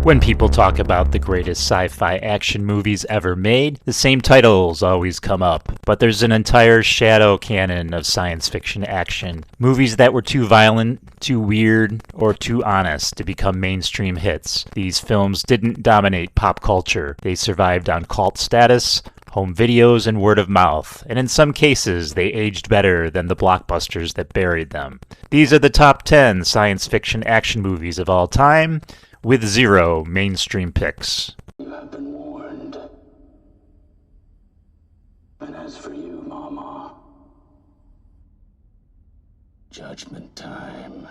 When people talk about the greatest sci-fi action movies ever made, the same titles always come up. But there's an entire shadow canon of science fiction action. Movies that were too violent, too weird, or too honest to become mainstream hits. These films didn't dominate pop culture. They survived on cult status, home videos, and word of mouth, and in some cases, they aged better than the blockbusters that buried them. These are the top 10 science fiction action movies of all time, with 0 mainstream picks. You have been warned. And as for you, Mama, judgment time.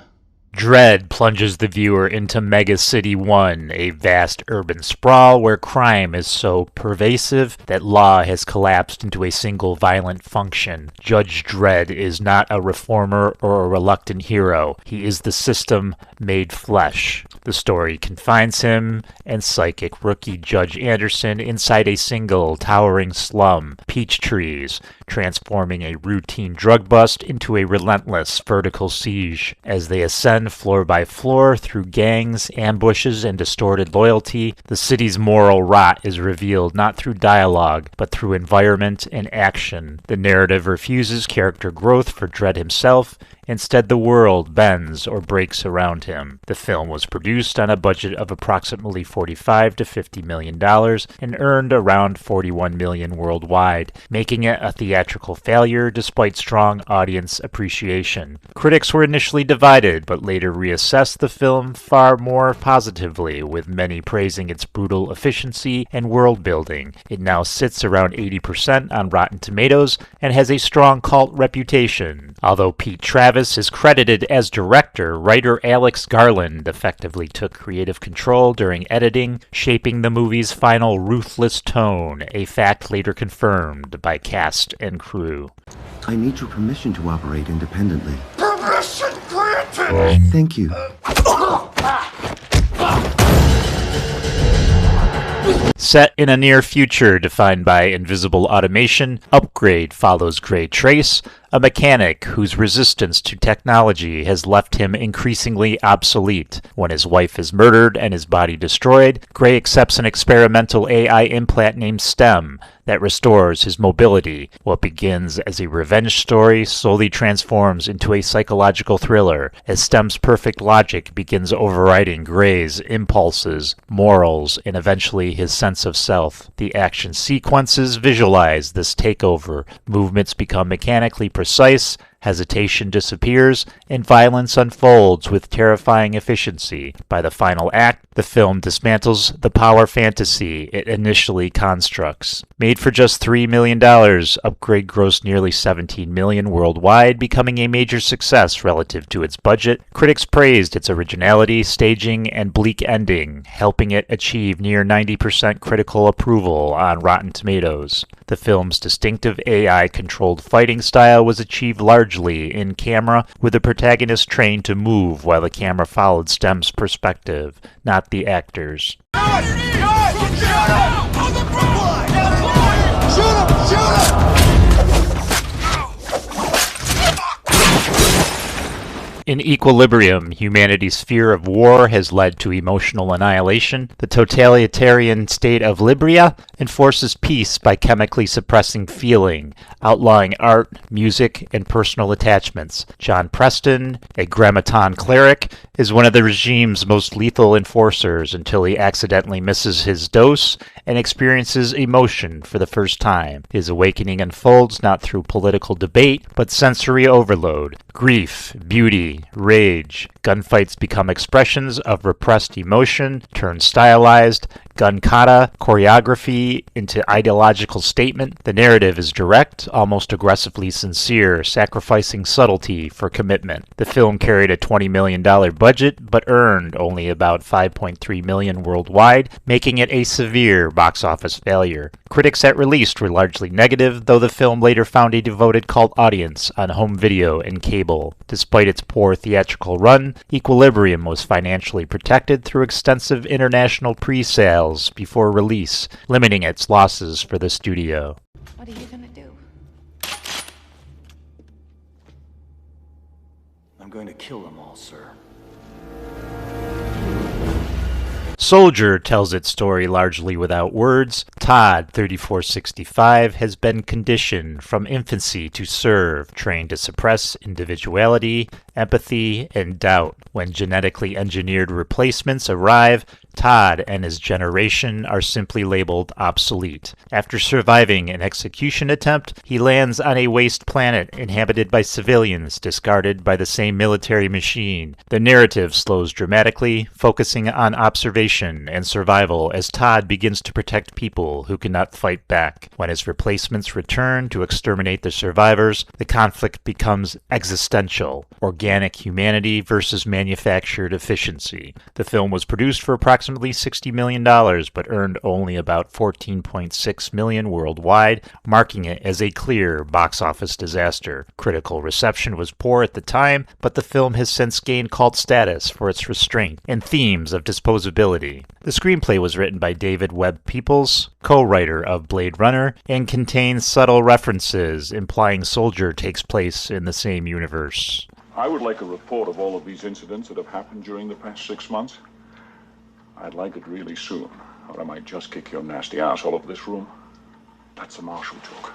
Dredd plunges the viewer into Megacity 1, a vast urban sprawl where crime is so pervasive that law has collapsed into a single violent function. Judge Dredd is not a reformer or a reluctant hero. He is the system made flesh. The story confines him and psychic rookie Judge Anderson inside a single towering slum, peach trees, transforming a routine drug bust into a relentless vertical siege. As they ascend floor by floor through gangs, ambushes, and distorted loyalty, the city's moral rot is revealed not through dialogue, but through environment and action. The narrative refuses character growth for Dredd himself. Instead, the world bends or breaks around him. The film was produced on a budget of approximately $45 to $50 million and earned around $41 million worldwide, making it a theatrical failure despite strong audience appreciation. Critics were initially divided, but later reassessed the film far more positively, with many praising its brutal efficiency and world building. It now sits around 80% on Rotten Tomatoes and has a strong cult reputation. Although Pete Travis is credited as director, writer Alex Garland effectively took creative control during editing, shaping the movie's final ruthless tone, a fact later confirmed by cast and crew. I need your permission to operate independently. Permission granted! Thank you. Set in a near future defined by invisible automation, Upgrade follows Gray Trace, a mechanic whose resistance to technology has left him increasingly obsolete. When his wife is murdered and his body destroyed, Gray accepts an experimental AI implant named STEM that restores his mobility. What begins as a revenge story slowly transforms into a psychological thriller as STEM's perfect logic begins overriding Gray's impulses, morals, and eventually his sense of self. The action sequences visualize this takeover. Movements become mechanically precise, hesitation disappears, and violence unfolds with terrifying efficiency. By the final act, the film dismantles the power fantasy it initially constructs. Made for just $3 million, Upgrade grossed nearly $17 million worldwide, becoming a major success relative to its budget. Critics praised its originality, staging, and bleak ending, helping it achieve near 90% critical approval on Rotten Tomatoes. The film's distinctive AI-controlled fighting style was achieved largely in camera, with the protagonist trained to move while the camera followed STEM's perspective, not the actors. In Equilibrium, humanity's fear of war has led to emotional annihilation. The totalitarian state of Libya enforces peace by chemically suppressing feeling, outlawing art, music, and personal attachments. John Preston, a grammaton cleric, is one of the regime's most lethal enforcers until he accidentally misses his dose and experiences emotion for the first time. His awakening unfolds not through political debate, but sensory overload. Grief, beauty, rage. Gunfights become expressions of repressed emotion, turned stylized. Gun kata, choreography into ideological statement. The narrative is direct, almost aggressively sincere, sacrificing subtlety for commitment. The film carried a $20 million budget, but earned only about $5.3 million worldwide, making it a severe box office failure. Critics at release were largely negative, though the film later found a devoted cult audience on home video and cable. Despite its poor theatrical run, Equilibrium was financially protected through extensive international pre-sales before release, limiting its losses for the studio. What are you gonna do? I'm going to kill them all, sir. Soldier tells its story largely without words. Todd, 3465, has been conditioned from infancy to serve, trained to suppress individuality, empathy, and doubt. When genetically engineered replacements arrive, Todd and his generation are simply labeled obsolete. After surviving an execution attempt, he lands on a waste planet inhabited by civilians discarded by the same military machine. The narrative slows dramatically, focusing on observation and survival as Todd begins to protect people who cannot fight back. When his replacements return to exterminate the survivors, the conflict becomes existential: organic humanity versus manufactured efficiency. The film was produced for approximately $60 million, but earned only about $14.6 million worldwide, marking it as a clear box office disaster. Critical reception was poor at the time, but the film has since gained cult status for its restraint and themes of disposability. The screenplay was written by David Webb Peoples, co-writer of Blade Runner, and contains subtle references implying Soldier takes place in the same universe. I would like a report of all of these incidents that have happened during the past 6 months. I'd like it really soon, or I might just kick your nasty ass all over this room. That's a martial joke.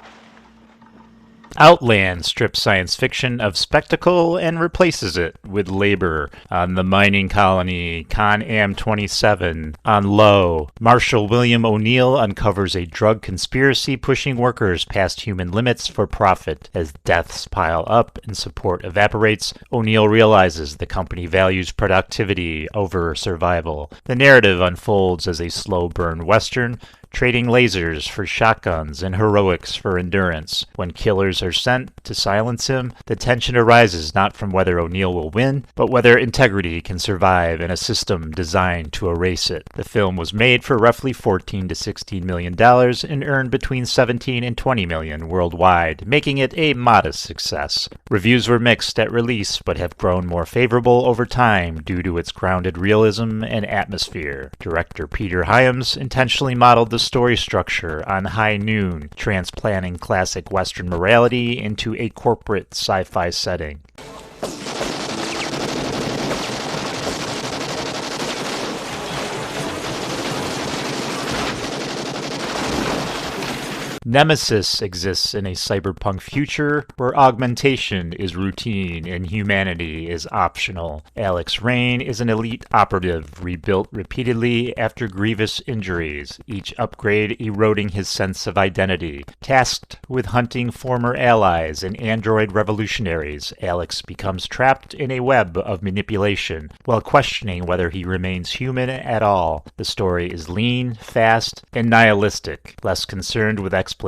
Outland strips science fiction of spectacle and replaces it with labor. On the mining colony Con-Am 27, on Low, Marshal William O'Neill uncovers a drug conspiracy pushing workers past human limits for profit. As deaths pile up and support evaporates, O'Neill realizes the company values productivity over survival. The narrative unfolds as a slow burn western, trading lasers for shotguns and heroics for endurance. When killers are sent to silence him, the tension arises not from whether O'Neill will win, but whether integrity can survive in a system designed to erase it. The film was made for roughly $14 to $16 million and earned between $17 and $20 million worldwide, making it a modest success. Reviews were mixed at release, but have grown more favorable over time due to its grounded realism and atmosphere. Director Peter Hyams intentionally modeled the story structure on High Noon, transplanting classic Western morality into a corporate sci-fi setting. Nemesis exists in a cyberpunk future where augmentation is routine and humanity is optional. Alex Rain is an elite operative rebuilt repeatedly after grievous injuries, each upgrade eroding his sense of identity. Tasked with hunting former allies and android revolutionaries, Alex becomes trapped in a web of manipulation while questioning whether he remains human at all. The story is lean, fast, and nihilistic, less concerned with explanation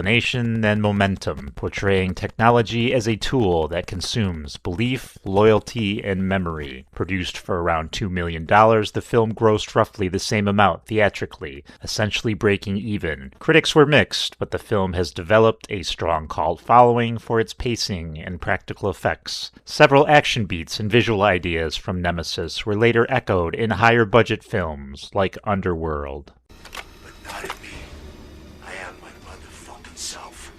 than momentum, portraying technology as a tool that consumes belief, loyalty, and memory. Produced for around $2 million, the film grossed roughly the same amount theatrically, essentially breaking even. Critics were mixed, but the film has developed a strong cult following for its pacing and practical effects. Several action beats and visual ideas from Nemesis were later echoed in higher budget films like Underworld. But not in me. I am my motherfucking self.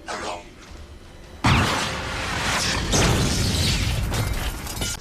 Hello.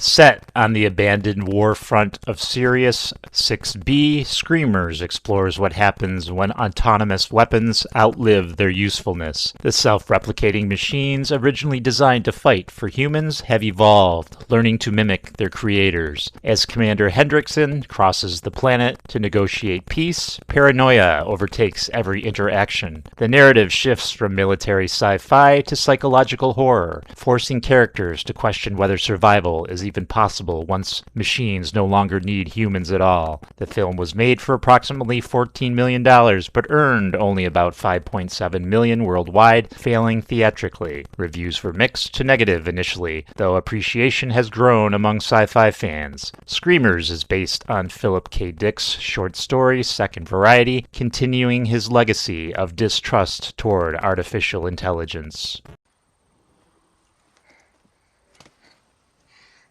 Set on the abandoned war front of Sirius 6B, Screamers explores what happens when autonomous weapons outlive their usefulness. The self-replicating machines originally designed to fight for humans have evolved, learning to mimic their creators. As Commander Hendrickson crosses the planet to negotiate peace, paranoia overtakes every interaction. The narrative shifts from military sci-fi to psychological horror, forcing characters to question whether survival is even possible once machines no longer need humans at all. The film was made for approximately $14 million, but earned only about $5.7 million worldwide, failing theatrically. Reviews were mixed to negative initially, though appreciation has grown among sci-fi fans. Screamers is based on Philip K. Dick's short story Second Variety, continuing his legacy of distrust toward artificial intelligence.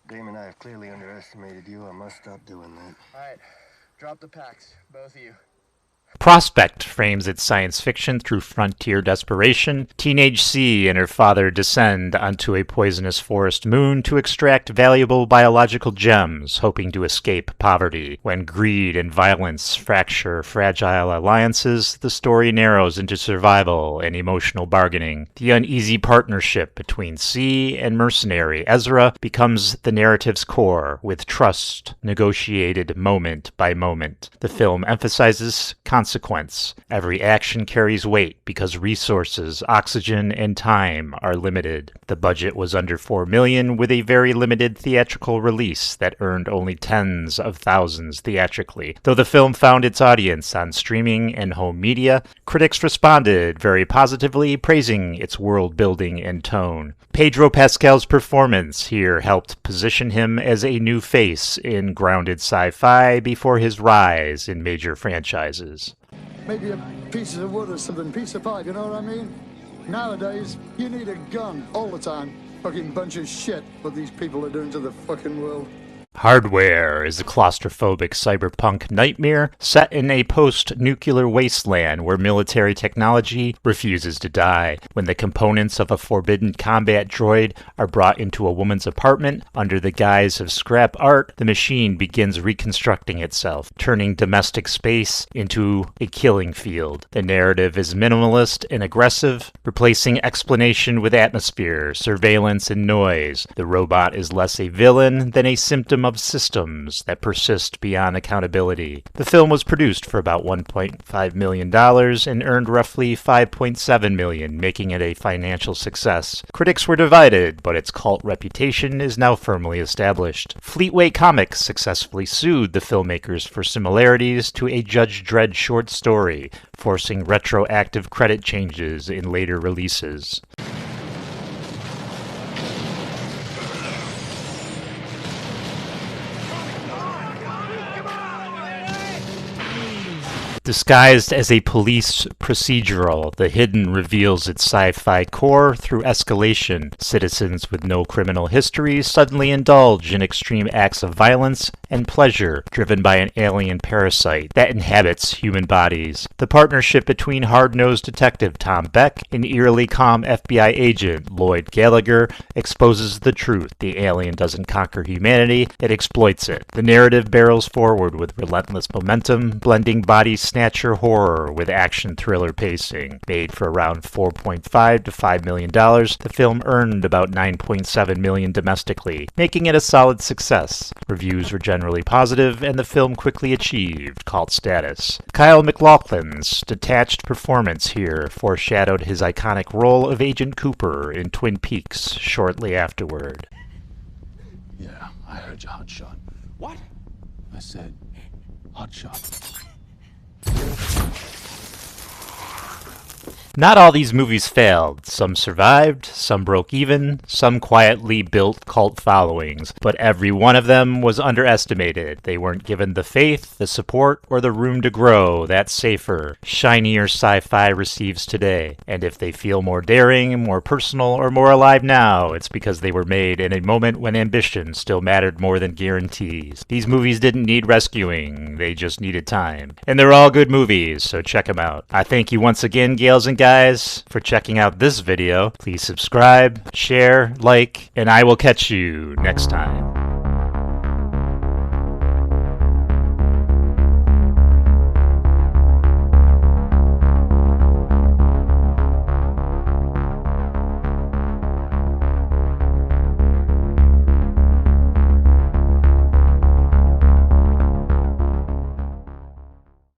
Damon and I have clearly underestimated you. I must stop doing that. All right, drop the packs, both of you. Prospect frames its science fiction through frontier desperation. Teenage C and her father descend onto a poisonous forest moon to extract valuable biological gems, hoping to escape poverty. When greed and violence fracture fragile alliances, the story narrows into survival and emotional bargaining. The uneasy partnership between C and mercenary Ezra becomes the narrative's core, with trust negotiated moment by moment. The film emphasizes consequence. Every action carries weight because resources, oxygen, and time are limited. The budget was under $4 million, with a very limited theatrical release that earned only tens of thousands theatrically. Though the film found its audience on streaming and home media, critics responded very positively, praising its world building and tone. Pedro Pascal's performance here helped position him as a new face in grounded sci-fi before his rise in major franchises. Maybe a piece of wood or something, piece of pipe, you know what I mean? Nowadays, you need a gun all the time. Fucking bunch of shit what these people are doing to the fucking world. Hardware is a claustrophobic cyberpunk nightmare set in a post-nuclear wasteland where military technology refuses to die. When the components of a forbidden combat droid are brought into a woman's apartment under the guise of scrap art, the machine begins reconstructing itself, turning domestic space into a killing field. The narrative is minimalist and aggressive, replacing explanation with atmosphere, surveillance, and noise. The robot is less a villain than a symptom of systems that persist beyond accountability. The film was produced for about $1.5 million and earned roughly $5.7 million, making it a financial success. Critics were divided, but its cult reputation is now firmly established. Fleetway Comics successfully sued the filmmakers for similarities to a Judge Dredd short story, forcing retroactive credit changes in later releases. Disguised as a police procedural, The Hidden reveals its sci-fi core through escalation. Citizens with no criminal history suddenly indulge in extreme acts of violence and pleasure, driven by an alien parasite that inhabits human bodies. The partnership between hard-nosed detective Tom Beck and eerily calm FBI agent Lloyd Gallagher exposes the truth. The alien doesn't conquer humanity, it exploits it. The narrative barrels forward with relentless momentum, blending body snatcher horror with action thriller pacing. Made for around $4.5 to $5 million, the film earned about $9.7 million domestically, making it a solid success. Reviews were generally positive, and the film quickly achieved cult status. Kyle MacLachlan's detached performance here foreshadowed his iconic role of Agent Cooper in Twin Peaks shortly afterward. Yeah, I heard you, hotshot. What? I said, hotshot. Not all these movies failed. Some survived, some broke even, some quietly built cult followings, but every one of them was underestimated. They weren't given the faith, the support, or the room to grow that safer, shinier sci-fi receives today. And if they feel more daring, more personal, or more alive now, it's because they were made in a moment when ambition still mattered more than guarantees. These movies didn't need rescuing, they just needed time. And they're all good movies, so check them out. I thank you once again, gals and guys, for checking out this video. Please subscribe, share, like, and I will catch you next time.